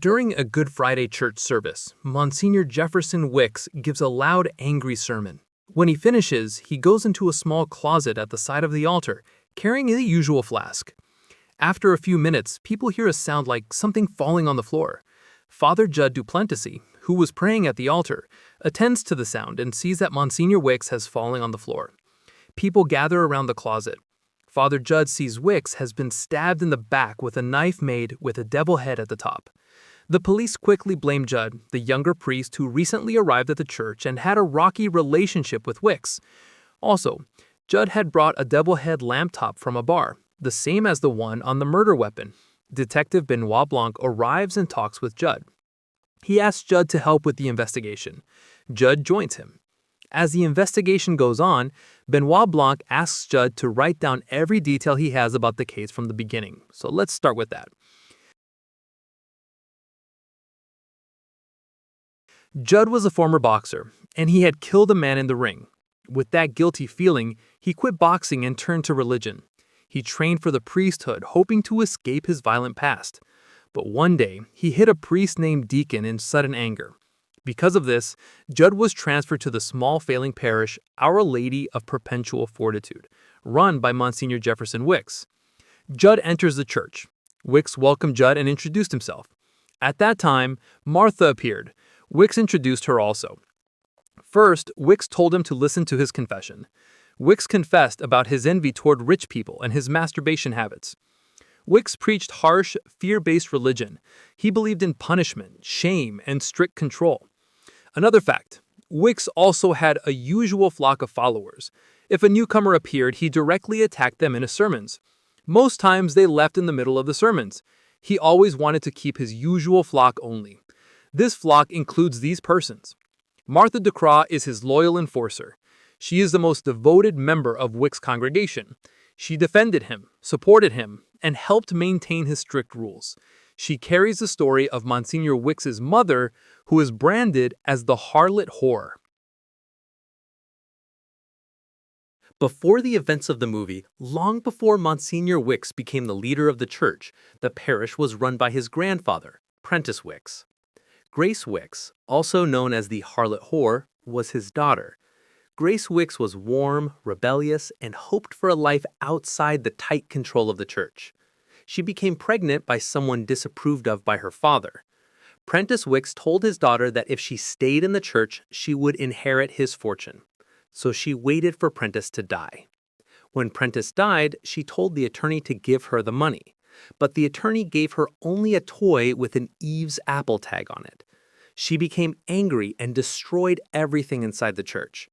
During a Good Friday church service, Monsignor Jefferson Wicks gives a loud, angry sermon. When he finishes, he goes into a small closet at the side of the altar, carrying the usual flask. After a few minutes, people hear a sound like something falling on the floor. Father Judd Duplessis, who was praying at the altar, attends to the sound and sees that Monsignor Wicks has fallen on the floor. People gather around the closet. Father Judd sees Wicks has been stabbed in the back with a knife made with a devil head at the top. The police quickly blame Judd, the younger priest who recently arrived at the church and had a rocky relationship with Wicks. Also, Judd had brought a devil head lamp top from a bar, the same as the one on the murder weapon. Detective Benoit Blanc arrives and talks with Judd. He asks Judd to help with the investigation. Judd joins him. As the investigation goes on, Benoit Blanc asks Judd to write down every detail he has about the case from the beginning. So let's start with that. Judd was a former boxer, and he had killed a man in the ring. With that guilty feeling, he quit boxing and turned to religion. He trained for the priesthood, hoping to escape his violent past. But one day, he hit a priest named Deacon in sudden anger. Because of this, Judd was transferred to the small failing parish Our Lady of Perpetual Fortitude, run by Monsignor Jefferson Wicks. Judd enters the church. Wicks welcomed Judd and introduced himself. At that time, Martha appeared. Wicks introduced her also. First, Wicks told him to listen to his confession. Wicks confessed about his envy toward rich people and his masturbation habits. Wicks preached harsh, fear-based religion. He believed in punishment, shame, and strict control. Another fact, Wicks also had a usual flock of followers. If a newcomer appeared, he directly attacked them in his sermons. Most times they left in the middle of the sermons. He always wanted to keep his usual flock only. This flock includes these persons. Martha DeCraw is his loyal enforcer. She is the most devoted member of Wicks' congregation. She defended him, supported him, and helped maintain his strict rules. She carries the story of Monsignor Wicks' mother, who is branded as the harlot whore. Before the events of the movie, long before Monsignor Wicks became the leader of the church, the parish was run by his grandfather, Prentice Wicks. Grace Wicks, also known as the harlot whore, was his daughter. Grace Wicks was warm, rebellious, and hoped for a life outside the tight control of the church. She became pregnant by someone disapproved of by her father. Prentice Wicks told his daughter that if she stayed in the church, she would inherit his fortune. So she waited for Prentice to die. When Prentice died, she told the attorney to give her the money. But the attorney gave her only a toy with an Eve's apple tag on it. She became angry and destroyed everything inside the church.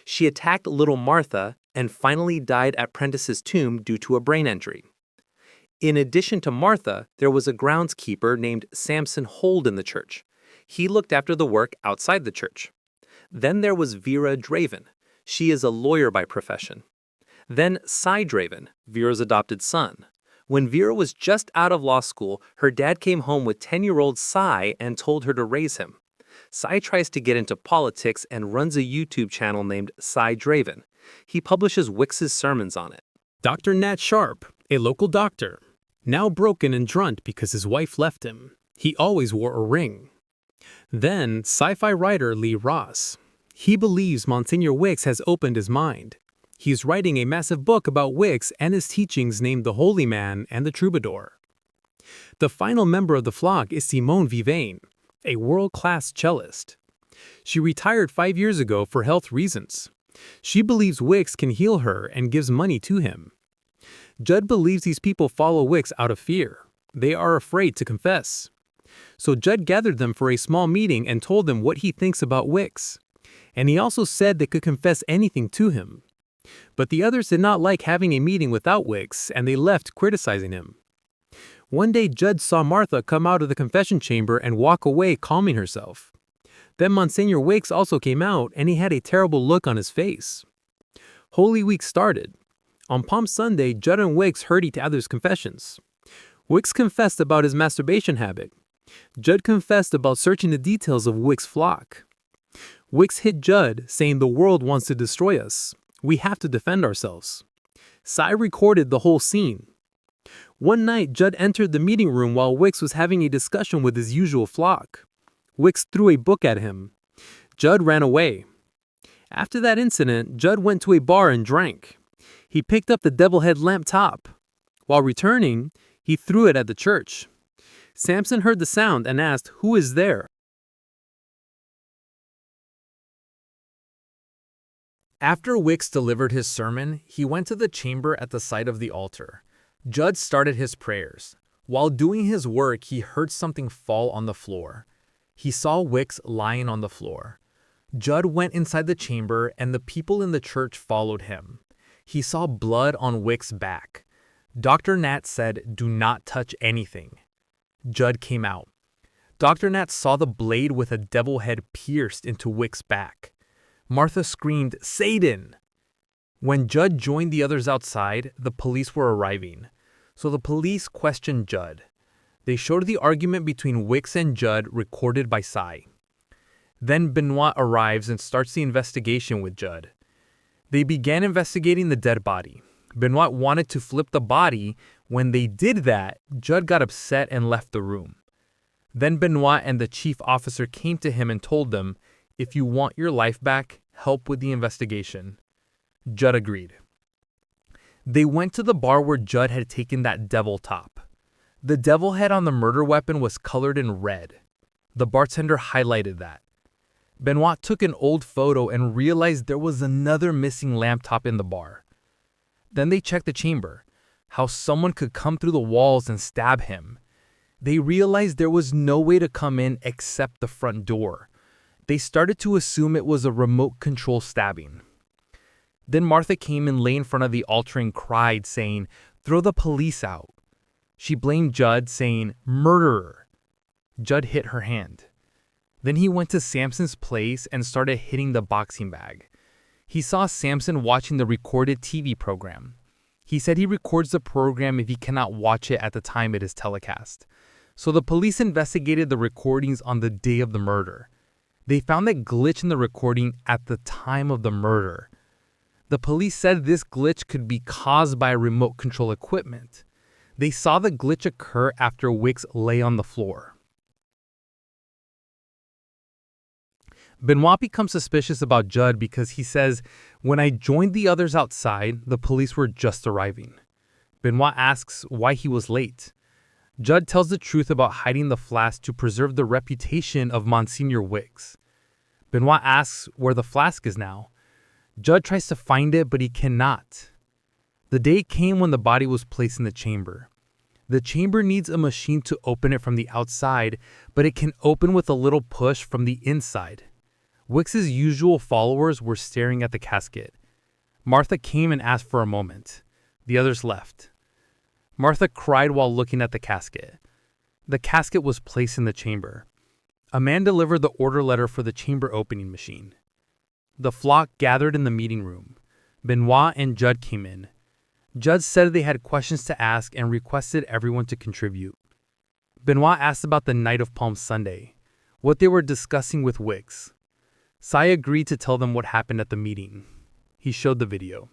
She attacked little Martha and finally died at Prentice's tomb due to a brain injury. In addition to Martha, there was a groundskeeper named Samson Hold in the church. He looked after the work outside the church. Then there was Vera Draven. She is a lawyer by profession. Then Cy Draven, Vera's adopted son. When Vera was just out of law school, her dad came home with 10-year-old Cy and told her to raise him. Cy tries to get into politics and runs a YouTube channel named Cy Draven. He publishes Wicks' sermons on it. Dr. Nat Sharp, a local doctor, now broken and drugged because his wife left him. He always wore a ring. Then sci-fi writer Lee Ross. He believes Monsignor Wicks has opened his mind. He's writing a massive book about Wicks and his teachings named The Holy Man and the Troubadour. The final member of the flock is Simone Vivian, a world-class cellist. She retired 5 years ago for health reasons. She believes Wicks can heal her and gives money to him. Judd believes these people follow Wicks out of fear. They are afraid to confess. So Judd gathered them for a small meeting and told them what he thinks about Wicks. And he also said they could confess anything to him. But the others did not like having a meeting without Wicks, and they left criticizing him. One day Judd saw Martha come out of the confession chamber and walk away calming herself. Then Monsignor Wicks also came out, and he had a terrible look on his face. Holy Week started. On Palm Sunday, Judd and Wicks heard each other's confessions. Wicks confessed about his masturbation habit. Judd confessed about searching the details of Wicks' flock. Wicks hit Judd, saying the world wants to destroy us. We have to defend ourselves. Cy recorded the whole scene. One night, Judd entered the meeting room while Wicks was having a discussion with his usual flock. Wicks threw a book at him. Judd ran away. After that incident, Judd went to a bar and drank. He picked up the devil head lamp top. While returning, he threw it at the church. Samson heard the sound and asked, "Who is there?" After Wicks delivered his sermon, he went to the chamber at the side of the altar. Judd started his prayers. While doing his work, he heard something fall on the floor. He saw Wicks lying on the floor. Judd went inside the chamber, and the people in the church followed him. He saw blood on Wicks' back. Dr. Nat said, "Do not touch anything." Judd came out. Dr. Nat saw the blade with a devil head pierced into Wicks' back. Martha screamed, "Satan!" When Judd joined the others outside, the police were arriving. So the police questioned Judd. They showed the argument between Wicks and Judd recorded by Cy. Then Benoit arrives and starts the investigation with Judd. They began investigating the dead body. Benoit wanted to flip the body. When they did that, Judd got upset and left the room. Then Benoit and the chief officer came to him and told them, "If you want your life back, help with the investigation." Judd agreed. They went to the bar where Judd had taken that devil top. The devil head on the murder weapon was colored in red. The bartender highlighted that. Benoit took an old photo and realized there was another missing lamp top in the bar. Then they checked the chamber, how someone could come through the walls and stab him. They realized there was no way to come in except the front door. They started to assume it was a remote control stabbing. Then Martha came and lay in front of the altar and cried, saying, "Throw the police out." She blamed Judd, saying, "Murderer." Judd hit her hand. Then he went to Samson's place and started hitting the boxing bag. He saw Samson watching the recorded TV program. He said he records the program if he cannot watch it at the time it is telecast. So the police investigated the recordings on the day of the murder. They found that glitch in the recording at the time of the murder. The police said this glitch could be caused by remote control equipment. They saw the glitch occur after Wicks lay on the floor. Benoit becomes suspicious about Judd because he says, "When I joined the others outside, the police were just arriving." Benoit asks why he was late. Judd tells the truth about hiding the flask to preserve the reputation of Monsignor Wicks. Benoit asks where the flask is now. Judd tries to find it, but he cannot. The day came when the body was placed in the chamber. The chamber needs a machine to open it from the outside, but it can open with a little push from the inside. Wicks's usual followers were staring at the casket. Martha came and asked for a moment. The others left. Martha cried while looking at the casket. The casket was placed in the chamber. A man delivered the order letter for the chamber opening machine. The flock gathered in the meeting room. Benoit and Judd came in. Judd said they had questions to ask and requested everyone to contribute. Benoit asked about the night of Palm Sunday, what they were discussing with Wicks. Cy agreed to tell them what happened at the meeting. He showed the video.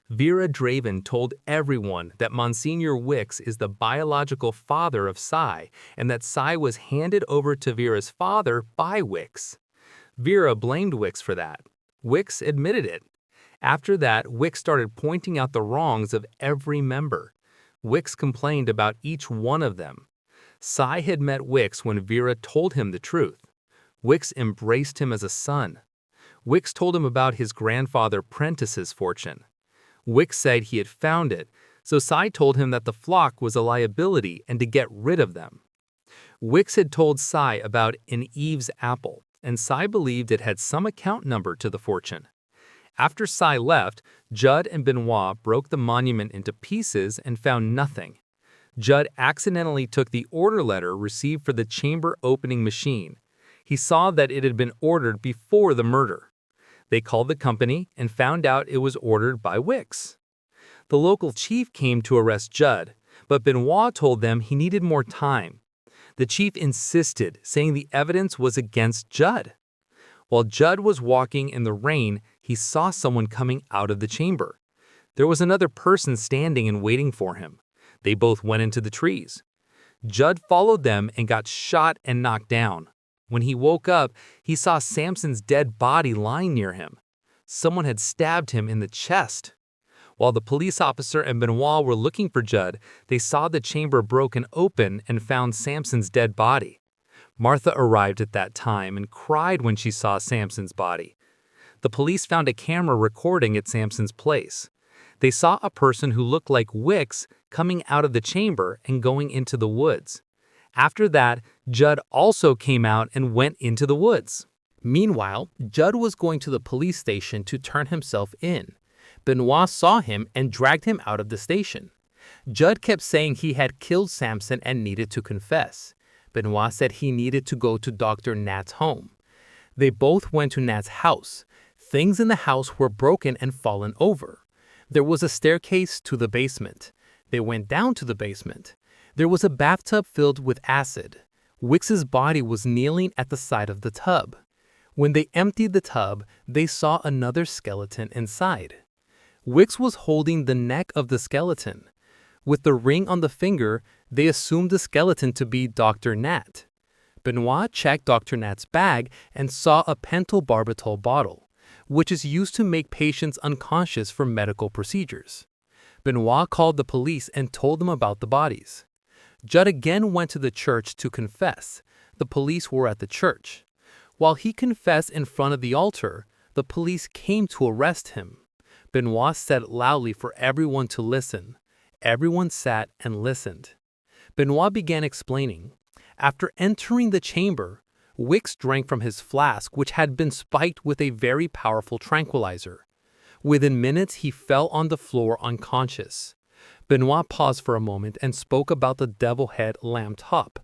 Vera Draven told everyone that Monsignor Wicks is the biological father of Cy and that Cy was handed over to Vera's father by Wicks. Vera blamed Wicks for that. Wicks admitted it. After that, Wicks started pointing out the wrongs of every member. Wicks complained about each one of them. Cy had met Wicks when Vera told him the truth. Wicks embraced him as a son. Wicks told him about his grandfather Prentice's fortune. Wicks said he had found it, so Cy told him that the flock was a liability and to get rid of them. Wicks had told Cy about an Eve's apple, and Cy believed it had some account number to the fortune. After Cy left, Judd and Benoit broke the monument into pieces and found nothing. Judd accidentally took the order letter received for the chamber opening machine. He saw that it had been ordered before the murder. They called the company and found out it was ordered by Wicks. The local chief came to arrest Judd, but Benoit told them he needed more time. The chief insisted, saying the evidence was against Judd. While Judd was walking in the rain, he saw someone coming out of the chamber. There was another person standing and waiting for him. They both went into the trees. Judd followed them and got shot and knocked down. When he woke up, he saw Samson's dead body lying near him. Someone had stabbed him in the chest. While the police officer and Benoit were looking for Judd, they saw the chamber broken open and found Samson's dead body. Martha arrived at that time and cried when she saw Samson's body. The police found a camera recording at Samson's place. They saw a person who looked like Wicks coming out of the chamber and going into the woods. After that, Judd also came out and went into the woods. Meanwhile, Judd was going to the police station to turn himself in. Benoit saw him and dragged him out of the station. Judd kept saying he had killed Samson and needed to confess. Benoit said he needed to go to Dr. Nat's home. They both went to Nat's house. Things in the house were broken and fallen over. There was a staircase to the basement. They went down to the basement. There was a bathtub filled with acid. Wicks's body was kneeling at the side of the tub. When they emptied the tub, they saw another skeleton inside. Wicks was holding the neck of the skeleton. With the ring on the finger, they assumed the skeleton to be Dr. Nat. Benoit checked Dr. Nat's bag and saw a pentobarbital bottle, which is used to make patients unconscious for medical procedures. Benoit called the police and told them about the bodies. Judd again went to the church to confess. The police were at the church. While he confessed in front of the altar, the police came to arrest him. Benoit said loudly for everyone to listen. Everyone sat and listened. Benoit began explaining. After entering the chamber, Wicks drank from his flask, which had been spiked with a very powerful tranquilizer. Within minutes, he fell on the floor unconscious. Benoit paused for a moment and spoke about the devil head lamb top.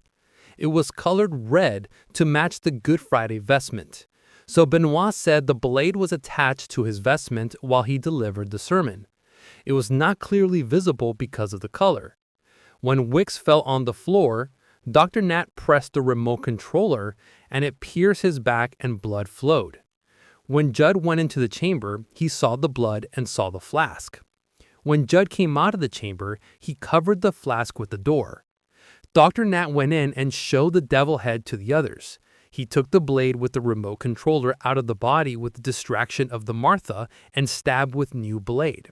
It was colored red to match the Good Friday vestment. So Benoit said the blade was attached to his vestment while he delivered the sermon. It was not clearly visible because of the color. When Wicks fell on the floor, Dr. Nat pressed the remote controller and it pierced his back and blood flowed. When Judd went into the chamber, he saw the blood and saw the flask. When Judd came out of the chamber, he covered the flask with the door. Dr. Nat went in and showed the devil head to the others. He took the blade with the remote controller out of the body with the distraction of the Martha and stabbed with new blade.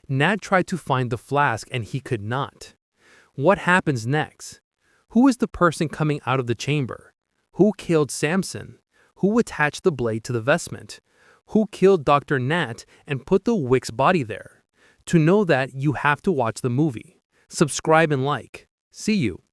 Nat tried to find the flask and he could not. What happens next? Who is the person coming out of the chamber? Who killed Samson? Who attached the blade to the vestment? Who killed Dr. Nat and put the Wicks body there? To know that, you have to watch the movie. Subscribe and like. See you.